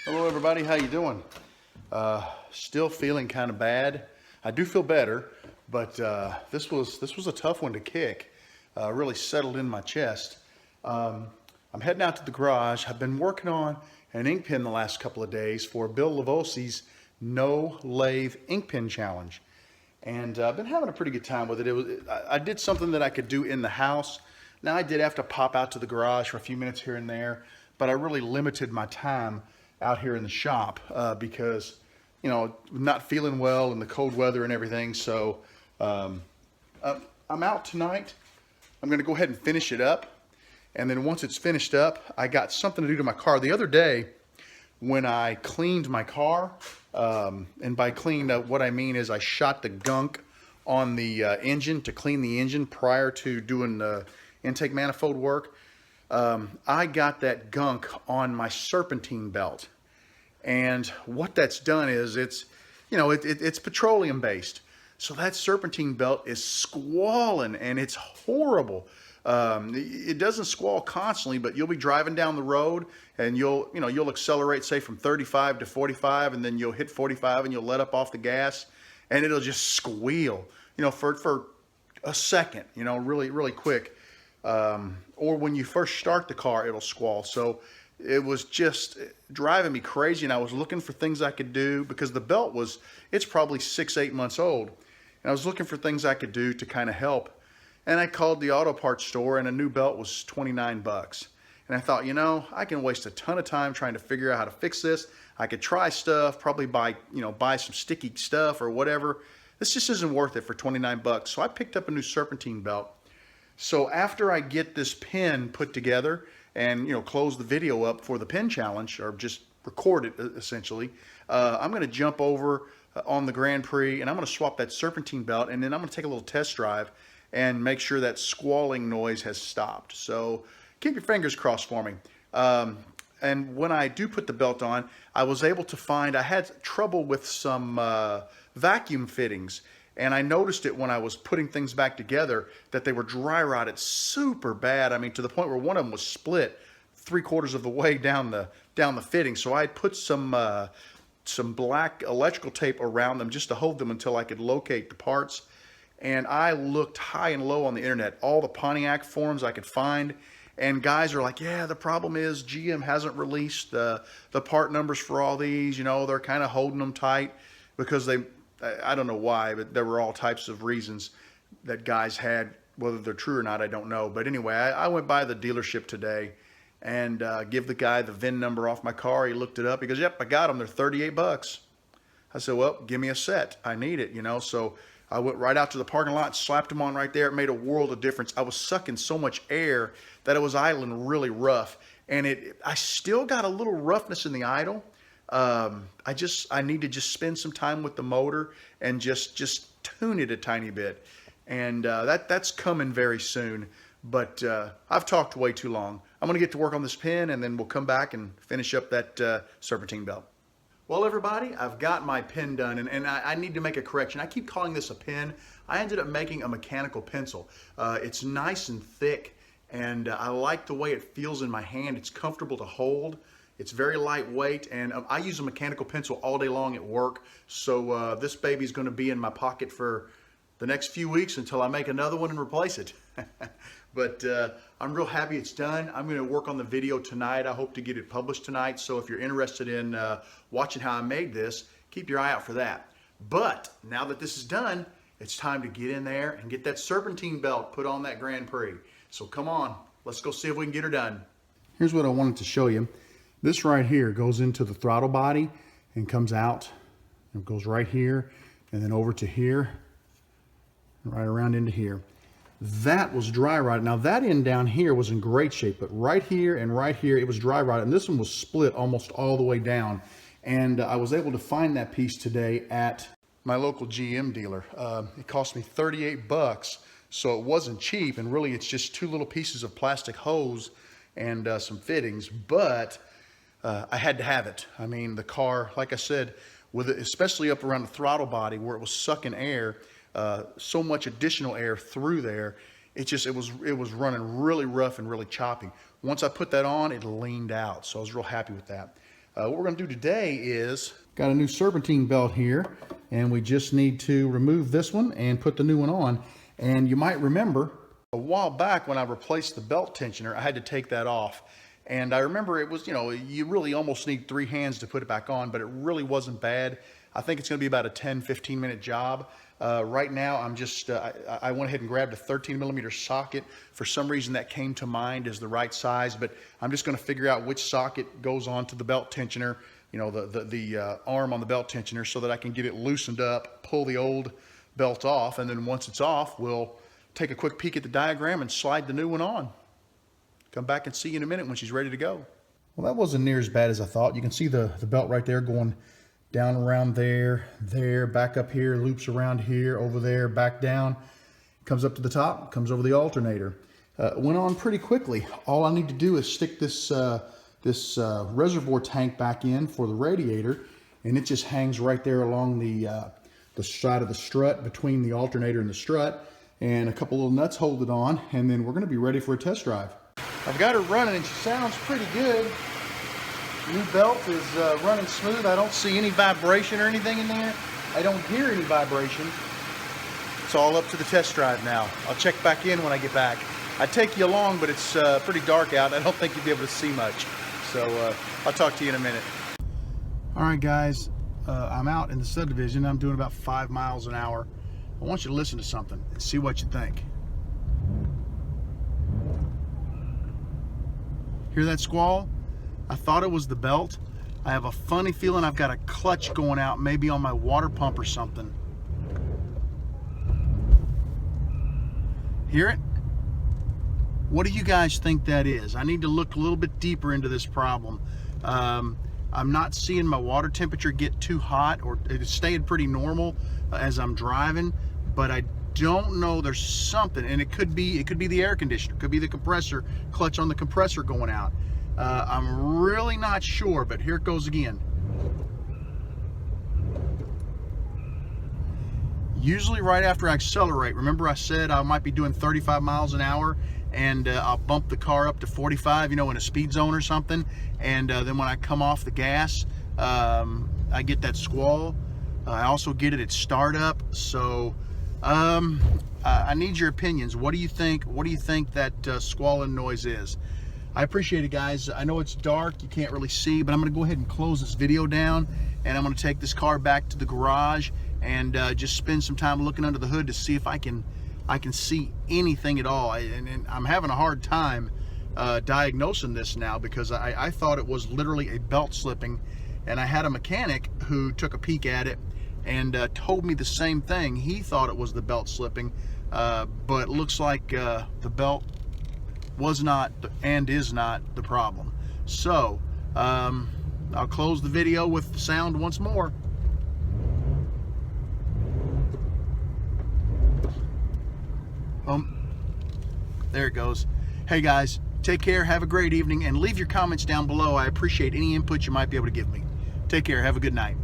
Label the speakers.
Speaker 1: Hello everybody, how you doing? Still feeling kind of bad. I do feel better, but this was a tough one to kick. Really settled in my chest. I'm heading out to the garage. I've been working on an ink pen the last couple of days for Bill Lavosie's No Lathe Ink Pen Challenge. And I've been having a pretty good time with it. I did something that I could do in the house. Now I did have to pop out to the garage for a few minutes here and there, but I really limited my time out here in the shop because, you know, not feeling well in the cold weather and everything. So I'm out tonight. I'm going to go ahead and finish it up. And then once it's finished up, I got something to do to my car. The other day, when I cleaned my car, and by cleaned, what I mean is I shot the gunk on the engine to clean the engine prior to doing the intake manifold work. I got that gunk on my serpentine belt. And what that's done is it's petroleum based. So that serpentine belt is squalling and it's horrible. It doesn't squall constantly, but you'll be driving down the road and you'll accelerate, say, from 35 to 45, and then you'll hit 45 and you'll let up off the gas and it'll just squeal, for a second, really, really quick. Or when you first start the car, it'll squall. So it was just driving me crazy, and I was looking for things I could do because the belt it's probably 6-8 months old. And I was looking for things I could do to kind of help. And I called the auto parts store, and a new belt was 29 bucks. And I thought, I can waste a ton of time trying to figure out how to fix this. I could try stuff, probably buy some sticky stuff or whatever. This just isn't worth it for 29 bucks. So I picked up a new serpentine belt. So after I get this pen put together and, close the video up for the pen challenge, or just record it essentially, I'm going to jump over on the Grand Prix, and I'm going to swap that serpentine belt, and then I'm going to take a little test drive and make sure that squalling noise has stopped. So keep your fingers crossed for me. And when I do put the belt on, I was able to find, I had trouble with some vacuum fittings. And I noticed it when I was putting things back together that they were dry rotted super bad. I mean, to the point where one of them was split 3/4 of the way down the fitting. So I put some black electrical tape around them just to hold them until I could locate the parts. And I looked high and low on the internet, all the Pontiac forums I could find. And guys are like, yeah, the problem is GM hasn't released the part numbers for all these. They're kind of holding them tight because I don't know why, but there were all types of reasons that guys had. Whether they're true or not, I don't know. But anyway, I went by the dealership today and give the guy the VIN number off my car. He looked it up. He goes, yep, I got them. They're 38 bucks. I said, well, give me a set. I need it, So I went right out to the parking lot, slapped them on right there. It made a world of difference. I was sucking so much air that it was idling really rough. And I still got a little roughness in the idle. I need to just spend some time with the motor and just tune it a tiny bit. And that's coming very soon. But I've talked way too long. I'm going to get to work on this pen, and then we'll come back and finish up that serpentine belt. Well, everybody, I've got my pen done, and I need to make a correction. I keep calling this a pen. I ended up making a mechanical pencil. It's nice and thick, and I like the way it feels in my hand. It's comfortable to hold. It's very lightweight, and I use a mechanical pencil all day long at work. So this baby's going to be in my pocket for the next few weeks until I make another one and replace it. But I'm real happy it's done. I'm going to work on the video tonight. I hope to get it published tonight. So if you're interested in watching how I made this, keep your eye out for that. But now that this is done, it's time to get in there and get that serpentine belt put on that Grand Prix. So come on, let's go see if we can get her done. Here's what I wanted to show you. This right here goes into the throttle body and comes out. It goes right here and then over to here, right around into here. That was dry rotted. Now that end down here was in great shape, but right here and right here, it was dry rotted. And this one was split almost all the way down. And I was able to find that piece today at my local GM dealer. It cost me 38 bucks, so it wasn't cheap. And really, it's just two little pieces of plastic hose and some fittings, but I had to have it. I mean, the car, like I said, with it, especially up around the throttle body where it was sucking air, so much additional air through there, it was running really rough and really choppy. Once I put that on, it leaned out, so I was real happy with that. What we're going to do today is got a new serpentine belt here, and we just need to remove this one and put the new one on. And you might remember a while back when I replaced the belt tensioner, I had to take that off. And I remember it was, you really almost need 3 hands to put it back on, but it really wasn't bad. I think it's going to be about a 10-15 minute job. Right now, I'm just, I went ahead and grabbed a 13mm socket. For some reason, that came to mind as the right size, but I'm just going to figure out which socket goes onto the belt tensioner, the arm on the belt tensioner, so that I can get it loosened up, pull the old belt off, and then once it's off, we'll take a quick peek at the diagram and slide the new one on. Come back and see you in a minute when she's ready to go. Well, that wasn't near as bad as I thought. You can see the belt right there going down around there, back up here, loops around here, over there, back down, comes up to the top, comes over the alternator. Went on pretty quickly. All I need to do is stick this reservoir tank back in for the radiator, and it just hangs right there along the side of the strut between the alternator and the strut, and a couple little nuts hold it on, and then we're going to be ready for a test drive. I've got her running and she sounds pretty good. New belt is running smooth. I don't see any vibration or anything in there. I don't hear any vibration. It's all up to the test drive now. I'll check back in when I get back. I'd take you along, but it's pretty dark out. I don't think you'll be able to see much. So I'll talk to you in a minute. All right, guys. I'm out in the subdivision. I'm doing about 5 miles an hour. I want you to listen to something and see what you think. Hear that squall? I thought it was the belt. I have a funny feeling I've got a clutch going out, maybe on my water pump or something. Hear it? What do you guys think that is? I need to look a little bit deeper into this problem. I'm not seeing my water temperature get too hot, or it's staying pretty normal as I'm driving, but I don't know, there's something, and it could be the air conditioner, could be the compressor, clutch on the compressor going out. I'm really not sure, but here it goes again. Usually right after I accelerate, remember I said I might be doing 35 miles an hour, and I'll bump the car up to 45, in a speed zone or something, and then when I come off the gas, I get that squall. I also get it at startup. So I need your opinions. What do you think? What do you think that squalling noise is? I appreciate it, guys. I know it's dark, you can't really see, but I'm going to go ahead and close this video down, and I'm going to take this car back to the garage and just spend some time looking under the hood to see if I can see anything at all. And I'm having a hard time diagnosing this now, because I thought it was literally a belt slipping, and I had a mechanic who took a peek at it and told me the same thing. He thought it was the belt slipping, but it looks like the belt was not and is not the problem. So I'll close the video with the sound once more. There it goes. Hey guys, take care, have a great evening, and leave your comments down below. I appreciate any input you might be able to give me. Take care, have a good night.